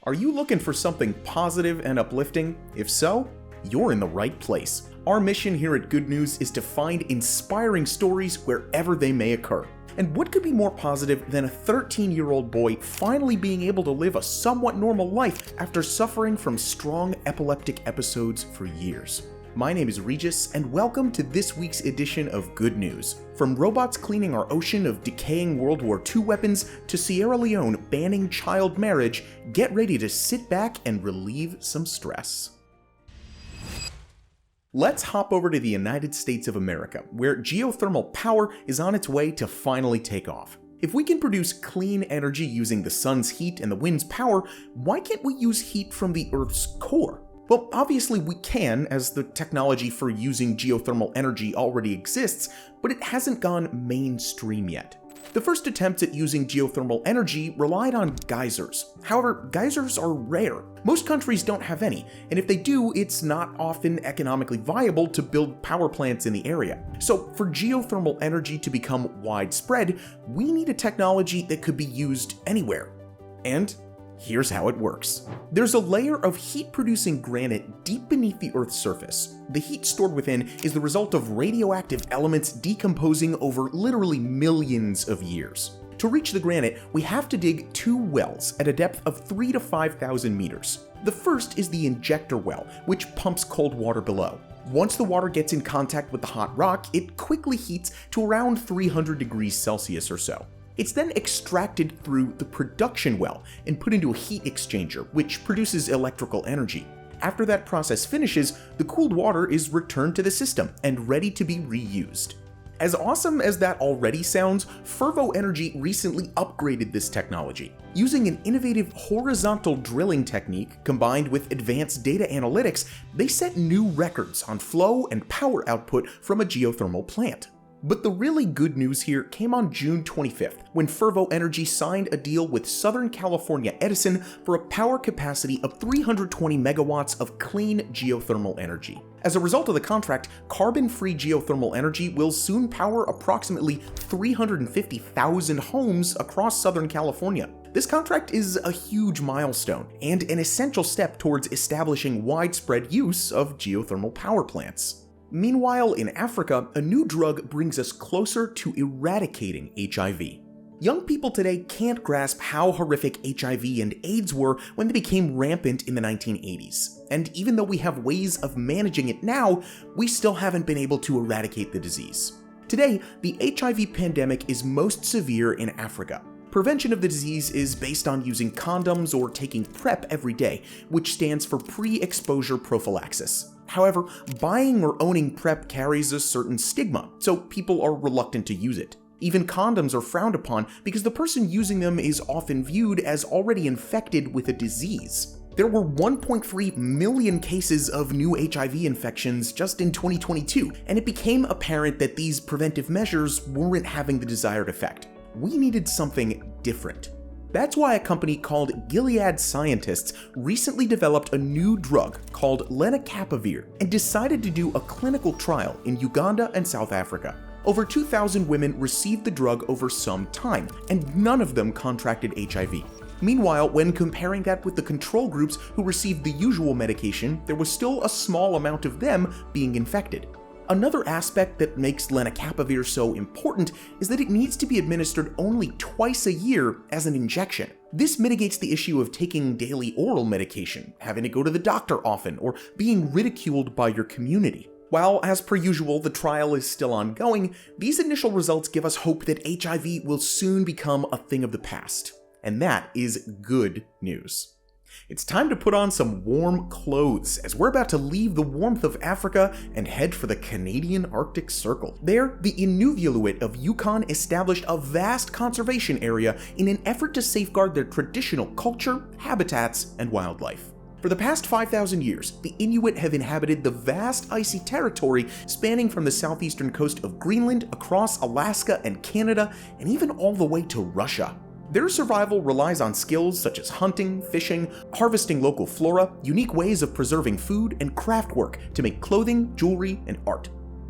Are you looking for something positive and uplifting? If so, you're in the right place. Our mission here at Good News is to find inspiring stories wherever they may occur. And what could be more positive than a 13-year-old boy finally being able to live a somewhat normal life after suffering from strong epileptic episodes for years? My name is Regis, and welcome to this week's edition of Good News. From robots cleaning our ocean of decaying World War II weapons to Sierra Leone banning child marriage, get ready to sit back and relieve some stress. Let's hop over to the United States of America, where geothermal power is on its way to finally take off. If we can produce clean energy using the sun's heat and the wind's power, why can't we use heat from the Earth's core? Well, obviously we can, as the technology for using geothermal energy already exists, but it hasn't gone mainstream yet. The first attempts at using geothermal energy relied on geysers. However, geysers are rare. Most countries don't have any, and if they do, it's not often economically viable to build power plants in the area. So for geothermal energy to become widespread, we need a technology that could be used anywhere. And here's how it works. There's a layer of heat-producing granite deep beneath the Earth's surface. The heat stored within is the result of radioactive elements decomposing over literally millions of years. To reach the granite, we have to dig two wells at a depth of 3,000 to 5,000 meters. The first is the injector well, which pumps cold water below. Once the water gets in contact with the hot rock, it quickly heats to around 300 degrees Celsius or so. It's then extracted through the production well and put into a heat exchanger, which produces electrical energy. After that process finishes, the cooled water is returned to the system and ready to be reused. As awesome as that already sounds, Fervo Energy recently upgraded this technology. Using an innovative horizontal drilling technique combined with advanced data analytics, they set new records on flow and power output from a geothermal plant. But the really good news here came on June 25th, when Fervo Energy signed a deal with Southern California Edison for a power capacity of 320 megawatts of clean geothermal energy. As a result of the contract, carbon-free geothermal energy will soon power approximately 350,000 homes across Southern California. This contract is a huge milestone and an essential step towards establishing widespread use of geothermal power plants. Meanwhile, in Africa, a new drug brings us closer to eradicating HIV. Young people today can't grasp how horrific HIV and AIDS were when they became rampant in the 1980s. And even though we have ways of managing it now, we still haven't been able to eradicate the disease. Today, the HIV pandemic is most severe in Africa. Prevention of the disease is based on using condoms or taking PrEP every day, which stands for pre-exposure prophylaxis. However, buying or owning PrEP carries a certain stigma, so people are reluctant to use it. Even condoms are frowned upon because the person using them is often viewed as already infected with a disease. There were 1.3 million cases of new HIV infections just in 2022, and it became apparent that these preventive measures weren't having the desired effect. We needed something different. That's why a company called Gilead Scientists recently developed a new drug called lenacapavir and decided to do a clinical trial in Uganda and South Africa. Over 2,000 women received the drug over some time, and none of them contracted HIV. Meanwhile, when comparing that with the control groups who received the usual medication, there was still a small amount of them being infected. Another aspect that makes lenacapavir so important is that it needs to be administered only twice a year as an injection. This mitigates the issue of taking daily oral medication, having to go to the doctor often, or being ridiculed by your community. While, as per usual, the trial is still ongoing, these initial results give us hope that HIV will soon become a thing of the past. And that is good news. It's time to put on some warm clothes, as we're about to leave the warmth of Africa and head for the Canadian Arctic Circle. There, the Inuvialuit of Yukon established a vast conservation area in an effort to safeguard their traditional culture, habitats, and wildlife. For the past 5,000 years, the Inuit have inhabited the vast icy territory spanning from the southeastern coast of Greenland across Alaska and Canada, and even all the way to Russia. Their survival relies on skills such as hunting, fishing, harvesting local flora, unique ways of preserving food, and craft work to make clothing, jewelry, and art.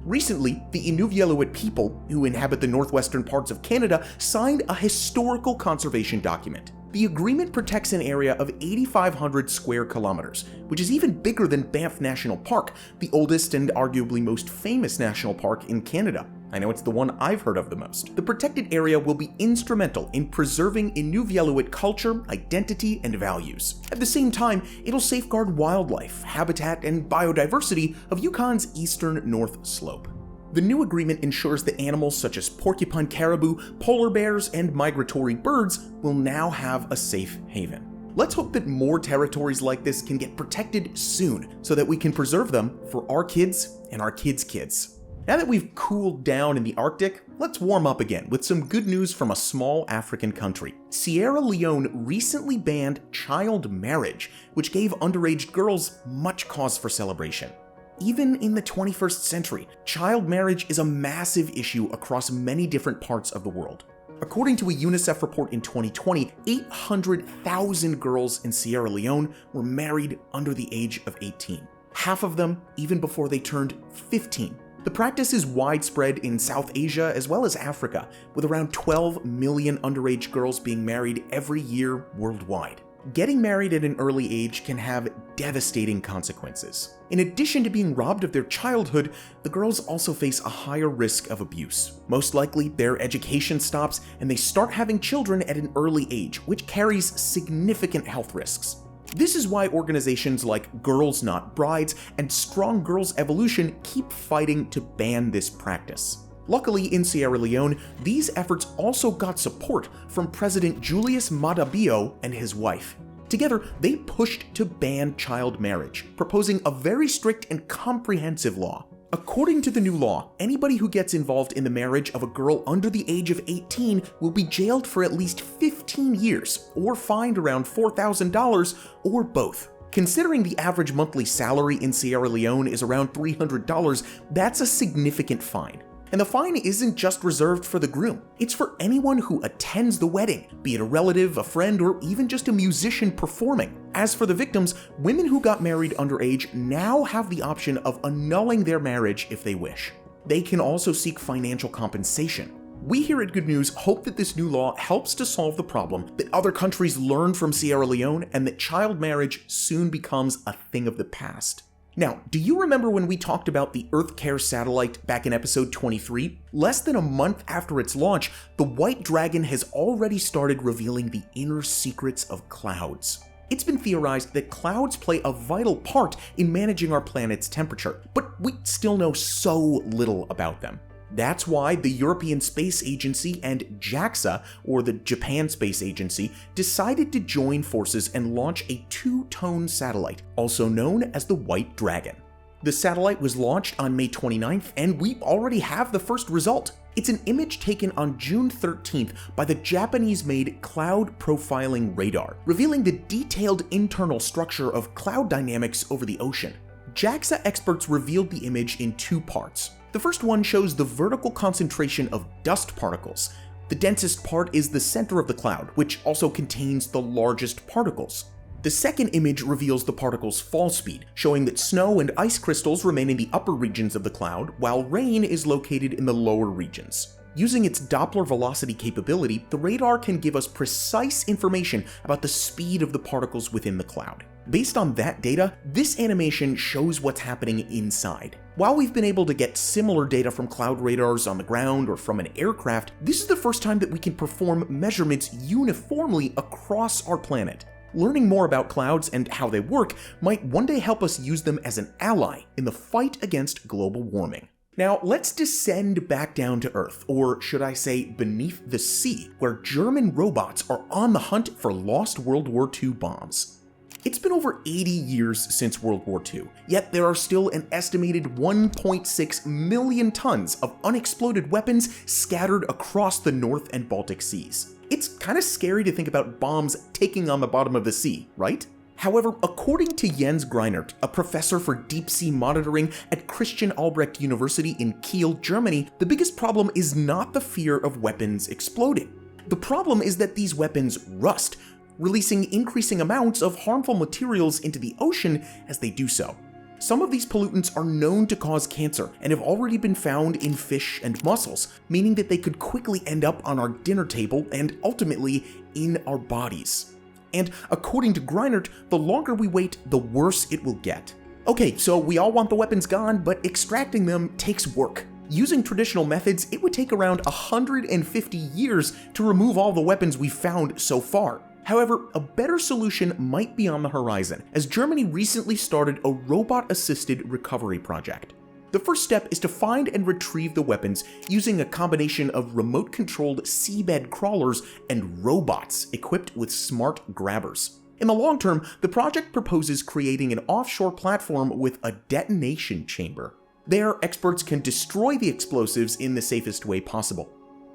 Recently, the Inuvialuit people, who inhabit the northwestern parts of Canada, signed a historical conservation document. The agreement protects an area of 8,500 square kilometers, which is even bigger than Banff National Park, the oldest and arguably most famous national park in Canada. I know it's the one I've heard of the most. The protected area will be instrumental in preserving Inuvialuit culture, identity, and values. At the same time, it'll safeguard wildlife, habitat, and biodiversity of Yukon's eastern north slope. The new agreement ensures that animals such as porcupine caribou, polar bears, and migratory birds will now have a safe haven. Let's hope that more territories like this can get protected soon so that we can preserve them for our kids and our kids' kids. Now that we've cooled down in the Arctic, let's warm up again with some good news from a small African country. Sierra Leone recently banned child marriage, which gave underage girls much cause for celebration. Even in the 21st century, child marriage is a massive issue across many different parts of the world. According to a UNICEF report in 2020, 800,000 girls in Sierra Leone were married under the age of 18. Half of them even before they turned 15. The practice is widespread in South Asia as well as Africa, with around 12 million underage girls being married every year worldwide. Getting married at an early age can have devastating consequences. In addition to being robbed of their childhood, the girls also face a higher risk of abuse. Most likely, their education stops and they start having children at an early age, which carries significant health risks. This is why organizations like Girls Not Brides and Strong Girls Evolution keep fighting to ban this practice. Luckily, in Sierra Leone, these efforts also got support from President Julius Maada Bio and his wife. Together, they pushed to ban child marriage, proposing a very strict and comprehensive law. According to the new law, anybody who gets involved in the marriage of a girl under the age of 18 will be jailed for at least 15 years, or fined around $4,000, or both. Considering the average monthly salary in Sierra Leone is around $300, that's a significant fine. And the fine isn't just reserved for the groom, it's for anyone who attends the wedding, be it a relative, a friend, or even just a musician performing. As for the victims, women who got married underage now have the option of annulling their marriage if they wish. They can also seek financial compensation. We here at Good News hope that this new law helps to solve the problem, that other countries learn from Sierra Leone, and that child marriage soon becomes a thing of the past. Now, do you remember when we talked about the EarthCare satellite back in episode 23? Less than a month after its launch, the White Dragon has already started revealing the inner secrets of clouds. It's been theorized that clouds play a vital part in managing our planet's temperature, but we still know so little about them. That's why the European Space Agency and JAXA, or the Japan Space Agency, decided to join forces and launch a two-tone satellite, also known as the White Dragon. The satellite was launched on May 29th, and we already have the first result. It's an image taken on June 13th by the Japanese-made Cloud Profiling Radar, revealing the detailed internal structure of cloud dynamics over the ocean. JAXA experts revealed the image in two parts. The first one shows the vertical concentration of dust particles. The densest part is the center of the cloud, which also contains the largest particles. The second image reveals the particles' fall speed, showing that snow and ice crystals remain in the upper regions of the cloud, while rain is located in the lower regions. Using its Doppler velocity capability, the radar can give us precise information about the speed of the particles within the cloud. Based on that data, this animation shows what's happening inside. While we've been able to get similar data from cloud radars on the ground or from an aircraft, this is the first time that we can perform measurements uniformly across our planet. Learning more about clouds and how they work might one day help us use them as an ally in the fight against global warming. Now, let's descend back down to Earth, or should I say beneath the sea, where German robots are on the hunt for lost World War II bombs. It's been over 80 years since World War II, yet there are still an estimated 1.6 million tons of unexploded weapons scattered across the North and Baltic Seas. It's kind of scary to think about bombs taking on the bottom of the sea, right? However, according to Jens Greinert, a professor for deep sea monitoring at Christian Albrecht University in Kiel, Germany, the biggest problem is not the fear of weapons exploding. The problem is that these weapons rust, releasing increasing amounts of harmful materials into the ocean as they do so. Some of these pollutants are known to cause cancer and have already been found in fish and mussels, meaning that they could quickly end up on our dinner table and ultimately in our bodies. And according to Greinert, the longer we wait, the worse it will get. Okay, so we all want the weapons gone, but extracting them takes work. Using traditional methods, it would take around 150 years to remove all the weapons we've found so far. However, a better solution might be on the horizon, as Germany recently started a robot-assisted recovery project. The first step is to find and retrieve the weapons using a combination of remote-controlled seabed crawlers and robots equipped with smart grabbers. In the long term, the project proposes creating an offshore platform with a detonation chamber. There, experts can destroy the explosives in the safest way possible.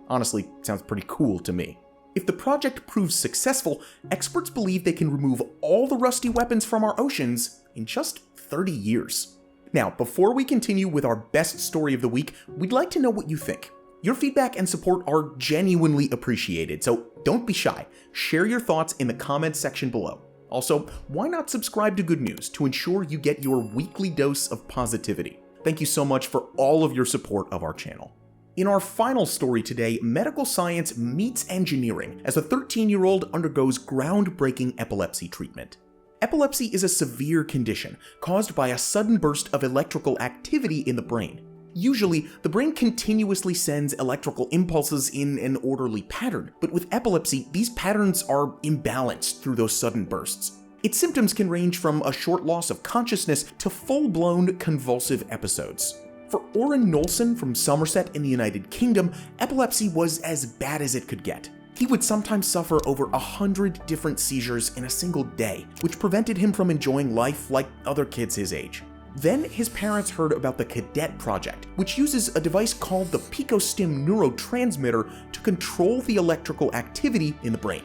Honestly, sounds pretty cool to me. If the project proves successful, experts believe they can remove all the rusty weapons from our oceans in just 30 years. Now, before we continue with our best story of the week, we'd like to know what you think. Your feedback and support are genuinely appreciated, so don't be shy. Share your thoughts in the comments section below. Also, why not subscribe to Good News to ensure you get your weekly dose of positivity? Thank you so much for all of your support of our channel. In our final story today, medical science meets engineering as a 13-year-old undergoes groundbreaking epilepsy treatment. Epilepsy is a severe condition caused by a sudden burst of electrical activity in the brain. Usually, the brain continuously sends electrical impulses in an orderly pattern, but with epilepsy, these patterns are imbalanced through those sudden bursts. Its symptoms can range from a short loss of consciousness to full-blown convulsive episodes. For Oren Nolson from Somerset in the United Kingdom, epilepsy was as bad as it could get. He would sometimes suffer over 100 different seizures in a single day, which prevented him from enjoying life like other kids his age. Then his parents heard about the Cadet project, which uses a device called the picostim neurotransmitter to control the electrical activity in the brain.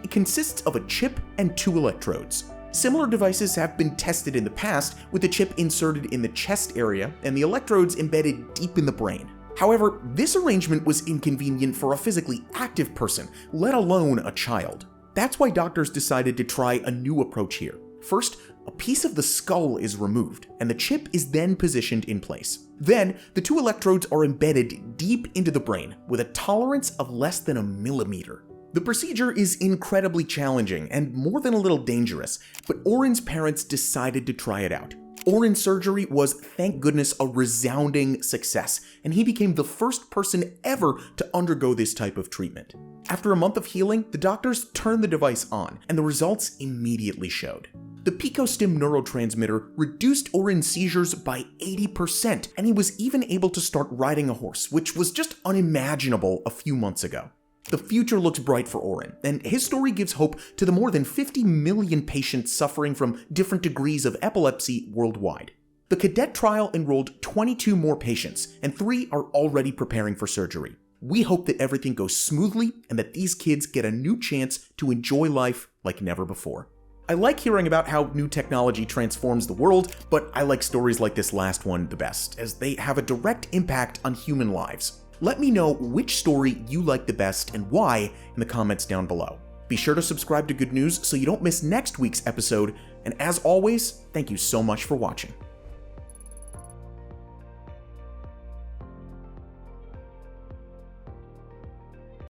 It consists of a chip and 2 electrodes. Similar devices have been tested in the past, with the chip inserted in the chest area and the electrodes embedded deep in the brain. However, this arrangement was inconvenient for a physically active person, let alone a child. That's why doctors decided to try a new approach here. First, a piece of the skull is removed, and the chip is then positioned in place. Then, the 2 electrodes are embedded deep into the brain, with a tolerance of less than a millimeter. The procedure is incredibly challenging and more than a little dangerous, but Oren's parents decided to try it out. Oren's surgery was, thank goodness, a resounding success, and he became the first person ever to undergo this type of treatment. After a month of healing, the doctors turned the device on, and the results immediately showed. The picostim neurotransmitter reduced Oren's seizures by 80%, and he was even able to start riding a horse, which was just unimaginable a few months ago. The future looks bright for Oren, and his story gives hope to the more than 50 million patients suffering from different degrees of epilepsy worldwide. The Cadet trial enrolled 22 more patients, and 3 are already preparing for surgery. We hope that everything goes smoothly and that these kids get a new chance to enjoy life like never before. I like hearing about how new technology transforms the world, but I like stories like this last one the best, as they have a direct impact on human lives. Let me know which story you like the best and why in the comments down below. Be sure to subscribe to Good News so you don't miss next week's episode, and as always, thank you so much for watching.